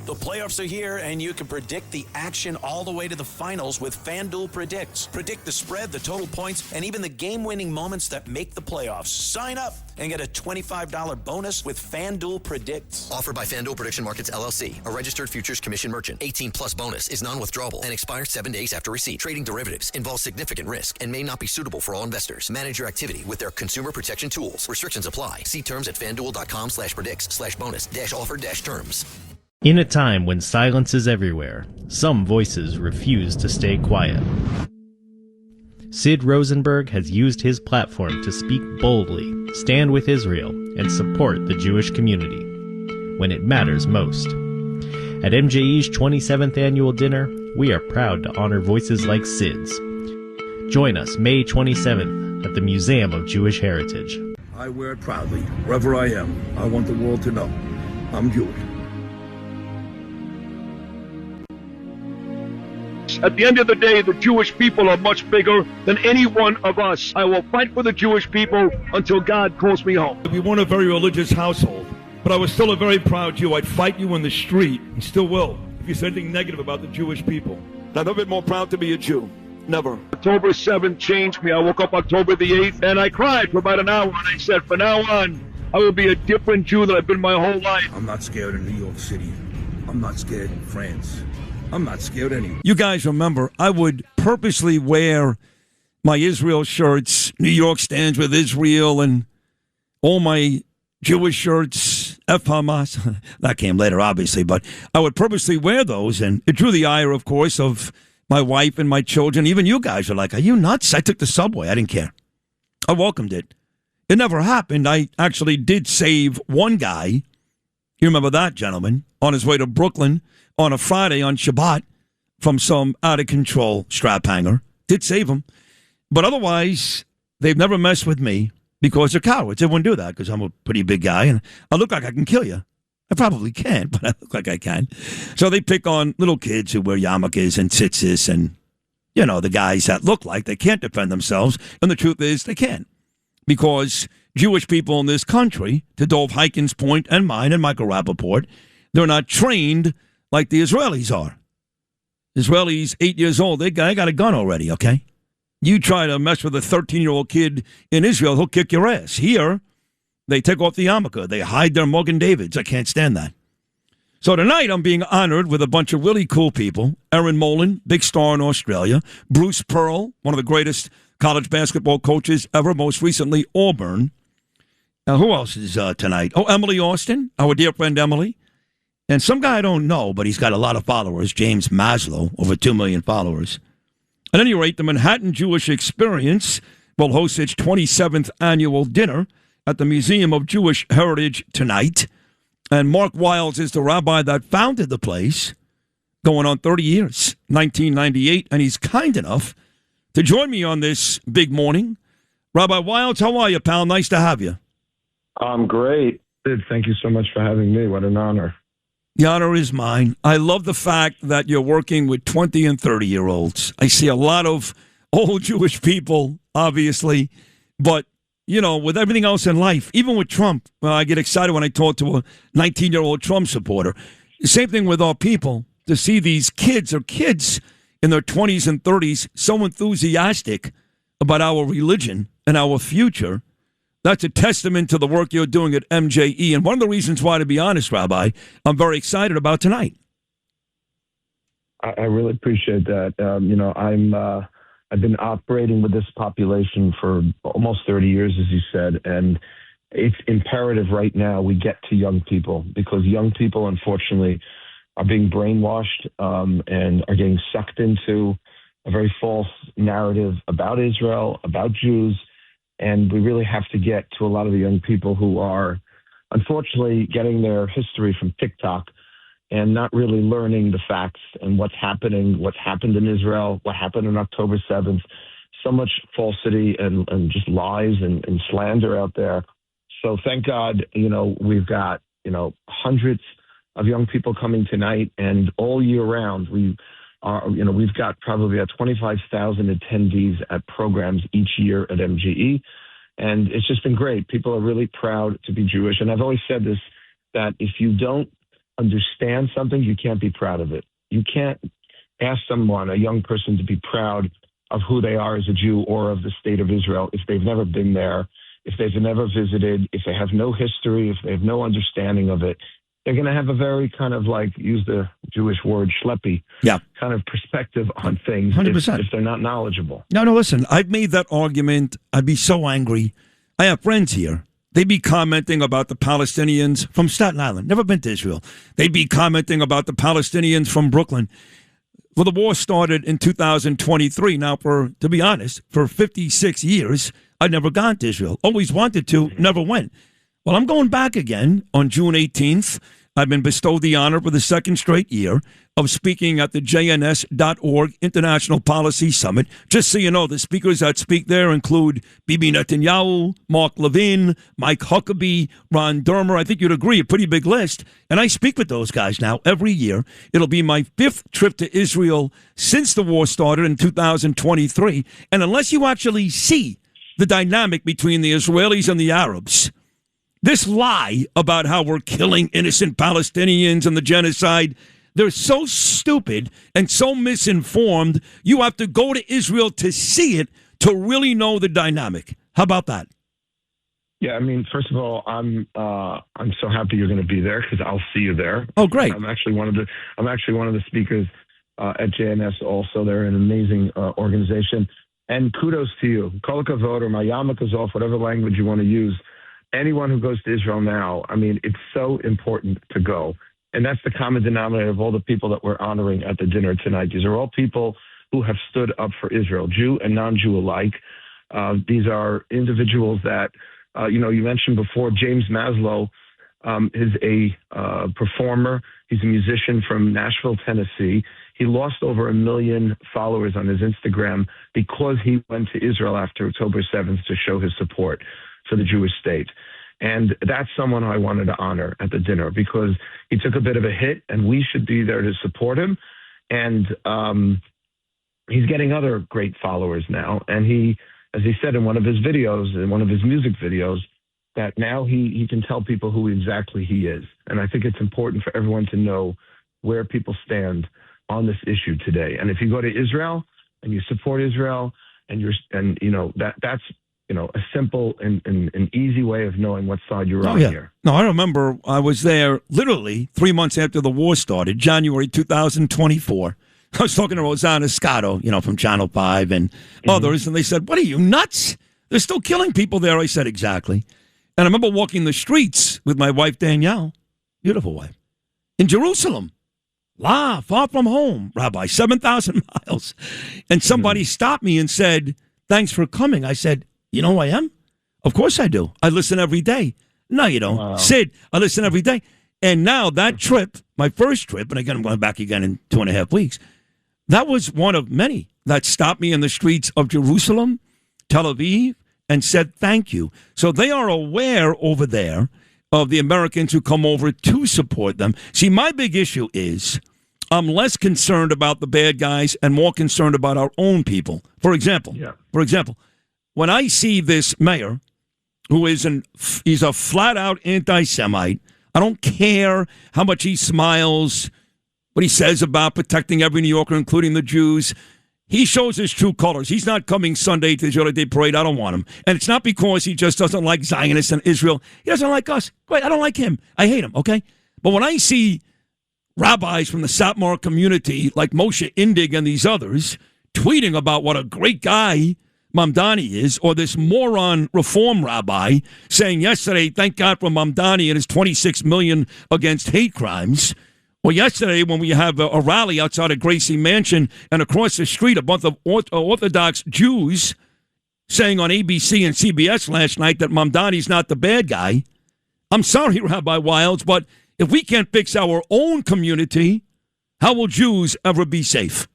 The playoffs are here, and you can predict the action all the way to the finals with FanDuel Predicts. Predict the spread, the total points, and even the game-winning moments that make the playoffs. Sign up and get a $25 bonus with FanDuel Predicts. Offered by FanDuel Prediction Markets, LLC, a registered futures commission merchant. 18-plus bonus is non-withdrawable and expires 7 days after receipt. Trading derivatives involves significant risk and may not be suitable for all investors. Manage your activity with their consumer protection tools. Restrictions apply. See terms at FanDuel.com/predicts/bonus-offer-terms. In a time when silence is everywhere, some voices refuse to stay quiet. Sid Rosenberg has used his platform to speak boldly, stand with Israel, and support the Jewish community when it matters most. At MJE's 27th annual dinner, we are proud to honor voices like Sid's. Join us May 27th at the Museum of Jewish Heritage. I wear it proudly, wherever I am. I want the world to know I'm Jewish. At the end of the day, the Jewish people are much bigger than any one of us. I will fight for the Jewish people until God calls me home. We weren't a very religious household, but I was still a very proud Jew. I'd fight you in the street, and still will, if you said anything negative about the Jewish people. I've never been more proud to be a Jew. Never. October 7th changed me. I woke up October the 8th, and I cried for about an hour, and I said, from now on, I will be a different Jew than I've been my whole life. I'm not scared of New York City. I'm not scared of France. I'm not scared anymore. You guys remember, I would purposely wear my Israel shirts, New York stands with Israel, and all my Jewish shirts, F Hamas. That came later, obviously, but I would purposely wear those, and it drew the ire, of course, of my wife and my children. Even you guys are like, are you nuts? I took the subway. I didn't care. I welcomed it. It never happened. I actually did save one guy. You remember that, gentleman, on his way to Brooklyn on a Friday on Shabbat from some out-of-control strap hanger. Did save him. But otherwise, they've never messed with me because they're cowards. They wouldn't do that because I'm a pretty big guy, and I look like I can kill you. I probably can't, but I look like I can. So they pick on little kids who wear yarmulkes and tzitzis and, you know, the guys that look like they can't defend themselves. And the truth is they can't. Because Jewish people in this country, to Dov Hikien's point and mine and Michael Rappaport, they're not trained like the Israelis are. Israelis, 8 years old, they got a gun already, okay? You try to mess with a 13-year-old kid in Israel, he'll kick your ass. Here, they take off the yarmulke. They hide their Morgan Davids. I can't stand that. So tonight, I'm being honored with a bunch of really cool people. Aaron Molan, big star in Australia. Bruce Pearl, one of the greatest college basketball coaches ever, most recently Auburn. Who else is tonight? Oh, Emily Austin, our dear friend Emily. And some guy I don't know, but he's got a lot of followers, James Maslow, over 2 million followers. At any rate, the Manhattan Jewish Experience will host its 27th annual dinner at the Museum of Jewish Heritage tonight. And Mark Wildes is the rabbi that founded the place, going on 30 years, 1998, and he's kind enough to join me on this big morning. Rabbi Wildes, how are you, pal? Nice to have you. I'm great. Thank you so much for having me. What an honor. The honor is mine. I love the fact that you're working with 20 and 30-year-olds. I see a lot of old Jewish people, obviously, but, you know, with everything else in life, even with Trump, I get excited when I talk to a 19-year-old Trump supporter. Same thing with our people, to see these kids or kids in their 20s and 30s so enthusiastic about our religion and our future. That's a testament to the work you're doing at MJE. And one of the reasons why, to be honest, Rabbi, I'm very excited about tonight. I really appreciate that. I've been operating with this population for almost 30 years, as you said, and it's imperative right now we get to young people because young people, unfortunately, are being brainwashed and are getting sucked into a very false narrative about Israel, about Jews. And we really have to get to a lot of the young people who are, unfortunately, getting their history from TikTok and not really learning the facts and what's happening, what's happened in Israel, what happened on October 7th. So much falsity and just lies and slander out there. So thank God, we've got, hundreds of young people coming tonight, and all year round, we've got probably 25,000 attendees at programs each year at MGE. And it's just been great. People are really proud to be Jewish. And I've always said this, that if you don't understand something, you can't be proud of it. You can't ask someone, a young person, to be proud of who they are as a Jew or of the state of Israel if they've never been there, if they've never visited, if they have no history, if they have no understanding of it. They're going to have a very kind of use the Jewish word, schleppy, kind of perspective on things 100%. If they're not knowledgeable. No, listen, I've made that argument. I'd be so angry. I have friends here. They'd be commenting about the Palestinians from Staten Island. Never been to Israel. They'd be commenting about the Palestinians from Brooklyn. Well, the war started in 2023. Now, to be honest, for 56 years, I'd never gone to Israel. Always wanted to, never went. Well, I'm going back again on June 18th. I've been bestowed the honor for the second straight year of speaking at the JNS.org International Policy Summit. Just so you know, the speakers that speak there include Bibi Netanyahu, Mark Levin, Mike Huckabee, Ron Dermer. I think you'd agree, a pretty big list. And I speak with those guys now every year. It'll be my 5th trip to Israel since the war started in 2023. And unless you actually see the dynamic between the Israelis and the Arabs, this lie about how we're killing innocent Palestinians and the genocide, they're so stupid and so misinformed, you have to go to Israel to see it to really know the dynamic. How about that? Yeah, I mean, first of all, I'm so happy you're going to be there because I'll see you there. Oh, great! I'm actually one of the speakers at JNS. Also, they're an amazing organization, and kudos to you. Kol hakavod, or Mayama Kazov, whatever language you want to use. Anyone who goes to Israel now, I mean, it's so important to go. And that's the common denominator of all the people that we're honoring at the dinner tonight. These are all people who have stood up for Israel, Jew and non-Jew alike. These are individuals that, you mentioned before, James Maslow is a performer. He's a musician from Nashville, Tennessee. He lost over 1 million followers on his Instagram because he went to Israel after October 7th to show his support for the Jewish state. And that's someone I wanted to honor at the dinner because he took a bit of a hit and we should be there to support him. And he's getting other great followers now. And he, as he said in one of his videos, in one of his music videos, that now he can tell people who exactly he is. And I think it's important for everyone to know where people stand on this issue today. And if you go to Israel and you support Israel that's a simple and easy way of knowing what side you're on here. No, I remember I was there literally 3 months after the war started, January 2024. I was talking to Rosanna Scotto, from Channel 5 and others, and they said, "What are you, nuts? They're still killing people there." I said, "Exactly." And I remember walking the streets with my wife, Danielle, beautiful wife, in Jerusalem. Far from home, Rabbi, 7,000 miles. And somebody stopped me and said, "Thanks for coming." I said, "You know who I am?" "Of course I do. I listen every day." "No, you don't." Wow. "Sid, I listen every day." And now that trip, my first trip, and again, I'm going back again in 2.5 weeks, that was one of many that stopped me in the streets of Jerusalem, Tel Aviv, and said thank you. So they are aware over there of the Americans who come over to support them. See, my big issue is I'm less concerned about the bad guys and more concerned about our own people. For example, when I see this mayor, who he's a flat-out anti-Semite, I don't care how much he smiles, what he says about protecting every New Yorker, including the Jews. He shows his true colors. He's not coming Sunday to the Israeli Day Parade. I don't want him. And it's not because he just doesn't like Zionists and Israel. He doesn't like us. Great, I don't like him. I hate him, okay? But when I see rabbis from the Satmar community like Moshe Indig and these others tweeting about what a great guy Mamdani is, or this moron reform rabbi saying yesterday, thank God for Mamdani and his 26 million against hate crimes. Well, yesterday when we have a rally outside of Gracie Mansion and across the street a bunch of Orthodox Jews saying on ABC and CBS last night that Mamdani's not the bad guy. I'm sorry, Rabbi Wildes, but if we can't fix our own community, how will Jews ever be safe?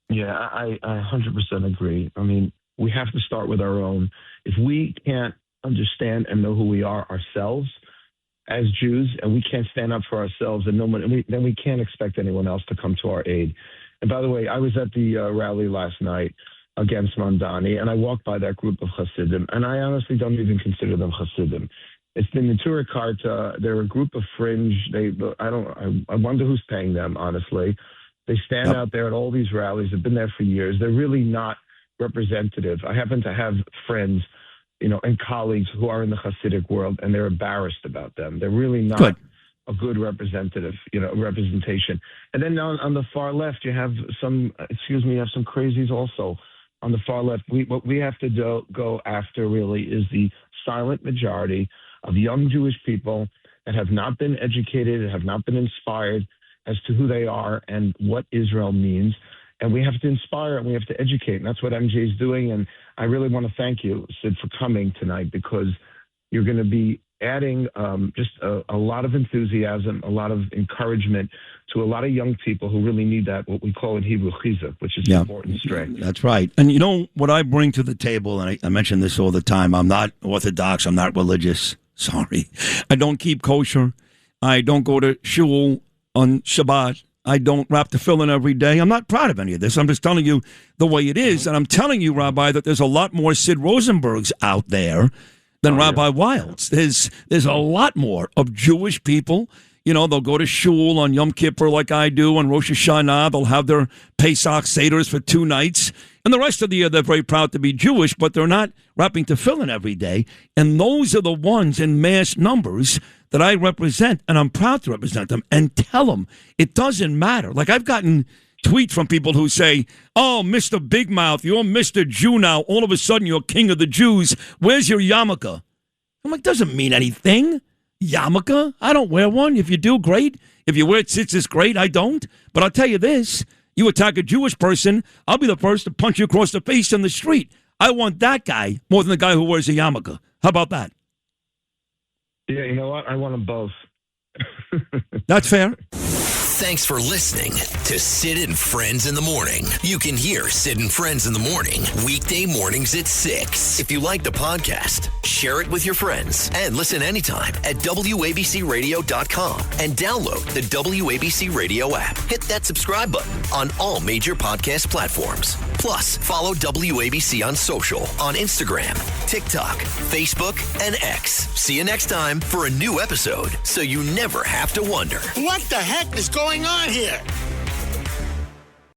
Yeah, I 100% agree. I mean, we have to start with our own. If we can't understand and know who we are ourselves as Jews, and we can't stand up for ourselves, and then we can't expect anyone else to come to our aid. And by the way, I was at the rally last night against Mamdani, and I walked by that group of Hasidim, and I honestly don't even consider them Hasidim. It's the Natura Carta. They're a group of fringe. I wonder who's paying them, honestly. They stand out there at all these rallies. They've been there for years. They're really not representative. I happen to have friends, and colleagues who are in the Hasidic world, and they're embarrassed about them. They're really not a good representation. And then on the far left, you have some crazies also. On the far left, what we have to go after really is the silent majority of young Jewish people that have not been educated and have not been inspired as to who they are and what Israel means. And we have to inspire and we have to educate. And that's what MJ is doing. And I really want to thank you, Sid, for coming tonight, because you're going to be adding just a lot of enthusiasm, a lot of encouragement to a lot of young people who really need that, what we call in Hebrew, chizuk, which is important strength. That's right. And you know what I bring to the table, and I mention this all the time, I'm not Orthodox, I'm not religious. Sorry. I don't keep kosher. I don't go to shul on Shabbat. I don't wrap the tefillin every day. I'm not proud of any of this. I'm just telling you the way it is. And I'm telling you, Rabbi, that there's a lot more Sid Rosenbergs out there than Rabbi Wildes. There's a lot more of Jewish people. They'll go to shul on Yom Kippur like I do, on Rosh Hashanah. They'll have their Pesach Seders for 2 nights. And the rest of the year, they're very proud to be Jewish, but they're not wrapping tefillin every day. And those are the ones in mass numbers that I represent, and I'm proud to represent them and tell them it doesn't matter. Like, I've gotten tweets from people who say, oh, Mr. Big Mouth, you're Mr. Jew now. All of a sudden, you're king of the Jews. Where's your yarmulke? I'm like, doesn't mean anything. Yarmulke? I don't wear one. If you do, great. If you wear tzitzis, great. I don't. But I'll tell you this. You attack a Jewish person, I'll be the first to punch you across the face in the street. I want that guy more than the guy who wears a yarmulke. How about that? Yeah, you know what? I want them both. That's fair. Thanks for listening to Sid and Friends in the Morning. You can hear Sid and Friends in the Morning weekday mornings at 6. If you like the podcast, share it with your friends and listen anytime at WABCRadio.com and download the WABC Radio app. Hit that subscribe button on all major podcast platforms. Plus, follow WABC on social on Instagram, TikTok, Facebook, and X. See you next time for a new episode so you never have to wonder. What the heck is going on here?